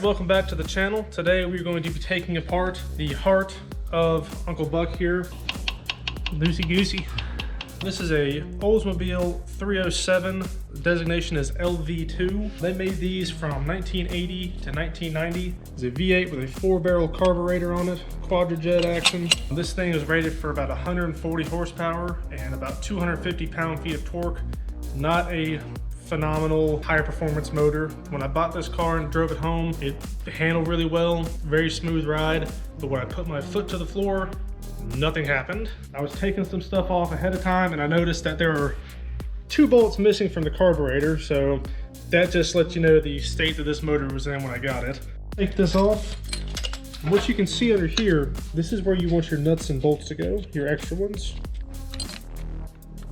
Welcome back to the channel. Today we're going to be taking apart the heart of Uncle Buck here. Loosey goosey. This is a Oldsmobile 307. The designation is LV2. They made these from 1980 to 1990. It's a V8 with a 4-barrel carburetor on it, quadra-jet action. This thing is rated for about 140 horsepower and about 250 pound-feet of torque. Not a phenomenal high performance motor. When I bought this car and drove it home, it handled really well, very smooth ride. But when I put my foot to the floor, nothing happened. I was taking some stuff off ahead of time and I noticed that there were 2 bolts missing from the carburetor. So that just lets you know the state that this motor was in when I got it. Take this off. And what you can see under here, this is where you want your nuts and bolts to go, your extra ones.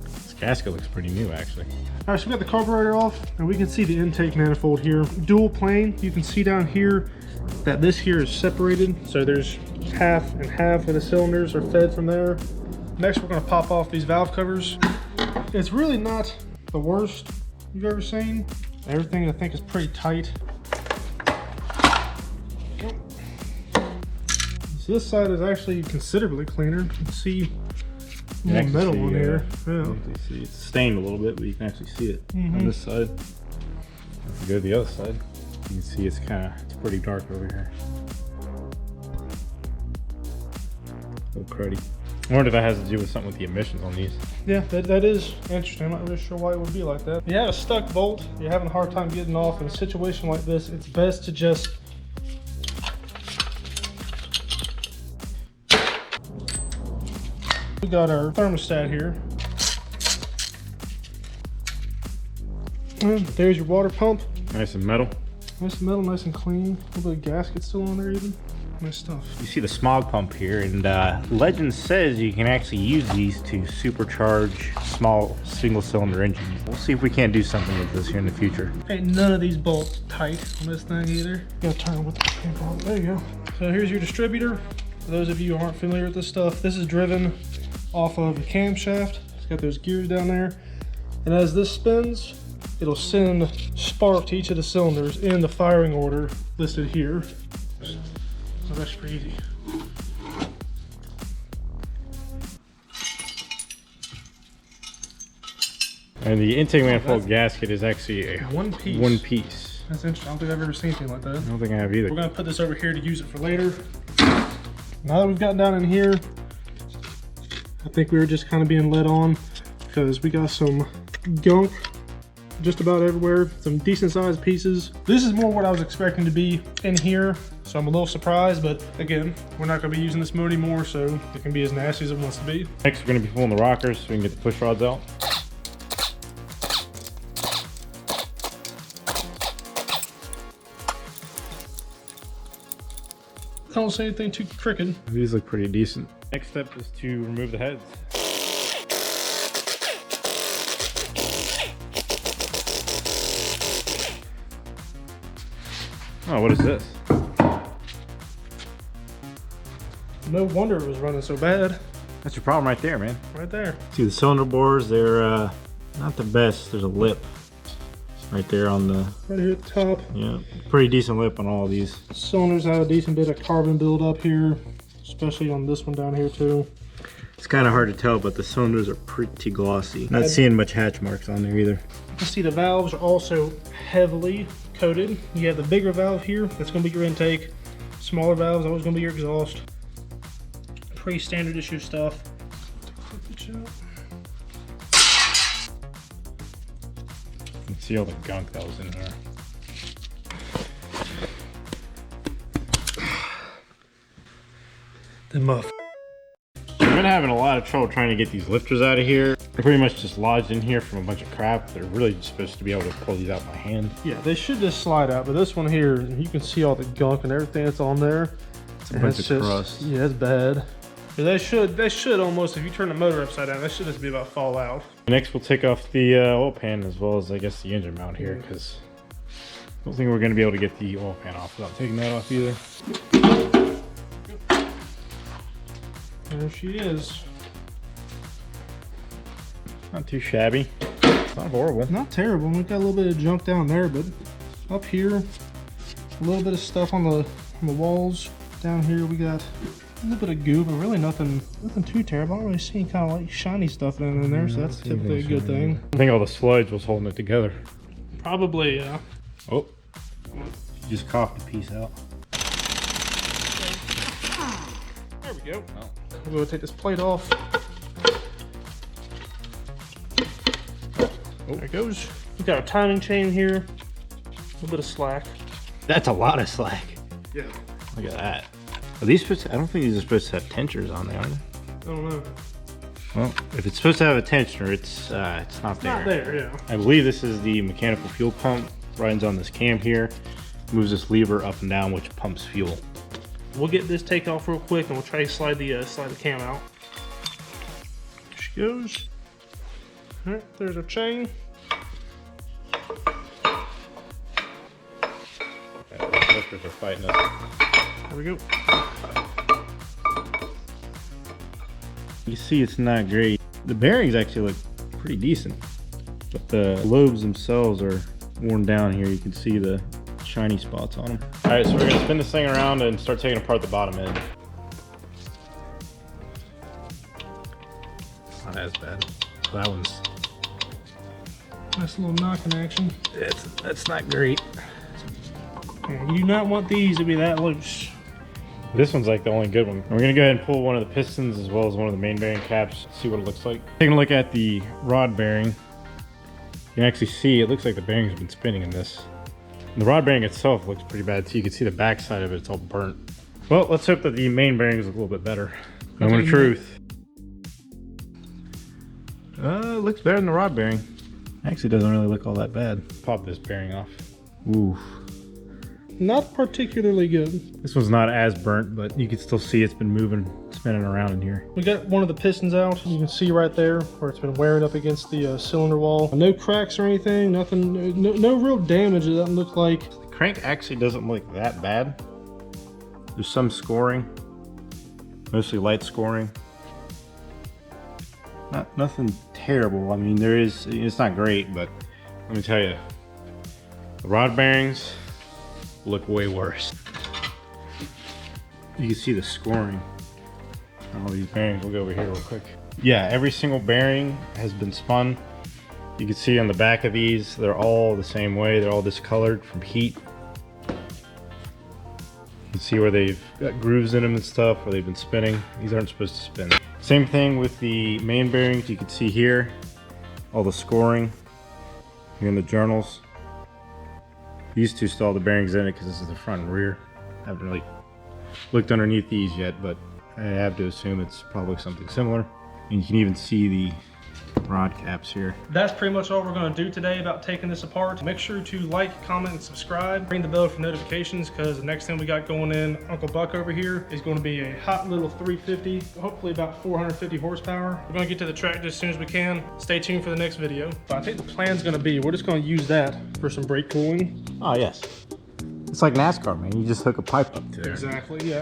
This gasket looks pretty new actually. All right, so we got the carburetor off and we can see the intake manifold here. Dual plane, you can see down here that this here is separated. So there's half and half of the cylinders are fed from there. Next, we're gonna pop off these valve covers. It's really not the worst you've ever seen. Everything I think is pretty tight. So this side is actually considerably cleaner. You can see more metal on here. Yeah. See, it's stained a little bit, but you can actually see it on this side. If you go to the other side, you can see it's pretty dark over here. A little cruddy. I wonder if that has to do with something with the emissions on these. Yeah, that is interesting. I'm not really sure why it would be like that. If you have a stuck bolt, you're having a hard time getting off in a situation like this, it's best to just we got our thermostat here. And there's your water pump. Nice and metal. Nice and metal, nice and clean. A little bit of gasket still on there even. Nice stuff. You see the smog pump here, and legend says you can actually use these to supercharge small single-cylinder engines. We'll see if we can't do something with this here in the future. Ain't none of these bolts tight on this thing either. Gotta turn with the crank on. There you go. So here's your distributor. For those of you who aren't familiar with this stuff, this is driven off of a camshaft. It's got those gears down there. And as this spins, it'll send spark to each of the cylinders in the firing order listed here. So that's pretty easy. And the intake manifold gasket is actually a one piece. That's interesting. I don't think I've ever seen anything like that. I don't think I have either. We're gonna put this over here to use it for later. Now that we've gotten down in here, I think we were just kind of being led on because we got some gunk just about everywhere, some decent sized pieces. This is more what I was expecting to be in here, so I'm a little surprised, but again, we're not gonna be using this motor anymore, so it can be as nasty as it wants to be. Next, we're gonna be pulling the rockers so we can get the push rods out. I don't see anything too crooked. These look pretty decent. Next step is to remove the heads. Oh, what is this? No wonder it was running so bad. That's your problem right there, man. Right there. See the cylinder bores, they're not the best. There's a lip right there on the... Right here at the top. Yeah, pretty decent lip on all of these. Cylinders have a decent bit of carbon buildup here, especially on this one down here too. It's kind of hard to tell, but the cylinders are pretty glossy. Not seeing much hatch marks on there either. You can see the valves are also heavily coated. You have the bigger valve here, that's going to be your intake. Smaller valves, always going to be your exhaust. Pretty standard issue stuff. You can see all the gunk that was in there. The muff. I've been having a lot of trouble trying to get these lifters out of here. They're pretty much just lodged in here from a bunch of crap. They're really just supposed to be able to pull these out by hand. Yeah, they should just slide out, but this one here, you can see all the gunk and everything that's on there. It's a bunch of crust. Yeah, it's bad. They should almost, if you turn the motor upside down, that should just be about fall out. Next, we'll take off the oil pan as well as, I guess, the engine mount here, because I don't think we're going to be able to get the oil pan off without taking that off either. There she is. Not too shabby. It's not horrible. Not terrible. We got a little bit of junk down there, but up here, A little bit of stuff on the walls. Down here we got a little bit of goo, but really nothing too terrible. I don't really see any kind of like shiny stuff in there, so that's typically a good thing. I think all the sludge was holding it together. Probably, yeah. Oh, you just coughed a piece out. There we go. Oh. We'll go take this plate off. There it goes. We've got a timing chain here. A little bit of slack. That's a lot of slack. Yeah. Look at that. Are these supposed to, I don't think these are supposed to have tensioners on there, are they? I don't know. Well, if it's supposed to have a tensioner, it's not there. Not there, yeah. I believe this is the mechanical fuel pump. Runs on this cam here. Moves this lever up and down, which pumps fuel. We'll get this take off real quick, and we'll try to slide the cam out. There she goes. All right, there's our chain. The lifters are fighting us. There we go. You see it's not great. The bearings actually look pretty decent, but the lobes themselves are worn down here. You can see the shiny spots on them. All right, so we're gonna spin this thing around and start taking apart the bottom end. Not as bad. That one's nice little knocking action. that's not great. Yeah, you do not want these to be that loose. This one's like the only good one. We're gonna go ahead and pull one of the pistons as well as one of the main bearing caps, see what it looks like. Taking a look at the rod bearing, you can actually see it looks like the bearings have been spinning in this. And the rod bearing itself looks pretty bad too. You can see the back side of it, it's all burnt. Well, let's hope that the main bearing is a little bit better. Moment of truth. It looks better than the rod bearing. Actually doesn't really look all that bad. Pop this bearing off. Ooh. Not particularly good. This one's not as burnt, but you can still see it's been moving, spinning around in here. We got one of the pistons out. You can see right there where it's been wearing up against the cylinder wall. No cracks or anything, nothing, no real damage it doesn't look like. The crank actually doesn't look that bad. There's some scoring, mostly light scoring. Nothing terrible. I mean, there is, it's not great, but let me tell you, the rod bearings look way worse. You can see the scoring on all these bearings. We'll go over here real quick. Yeah, every single bearing has been spun. You can see on the back of these, they're all the same way. They're all discolored from heat. You can see where they've got grooves in them and stuff, where they've been spinning. These aren't supposed to spin. Same thing with the main bearings. You can see here, all the scoring here in the journals. These two still have the bearings in it because this is the front and rear. I haven't really looked underneath these yet, but I have to assume it's probably something similar. And you can even see the rod caps here. That's pretty much all we're going to do today about taking this apart. Make sure to like, comment, and subscribe. Ring the bell for notifications because the next thing we got going in Uncle Buck over here is going to be a hot little 350, hopefully about 450 horsepower. We're going to get to the track just as soon as we can. Stay tuned for the next video. But I think the plan's going to be, we're just going to use that for some brake cooling. Oh yes. It's like NASCAR, man. You just hook a pipe up to it. Exactly, yeah.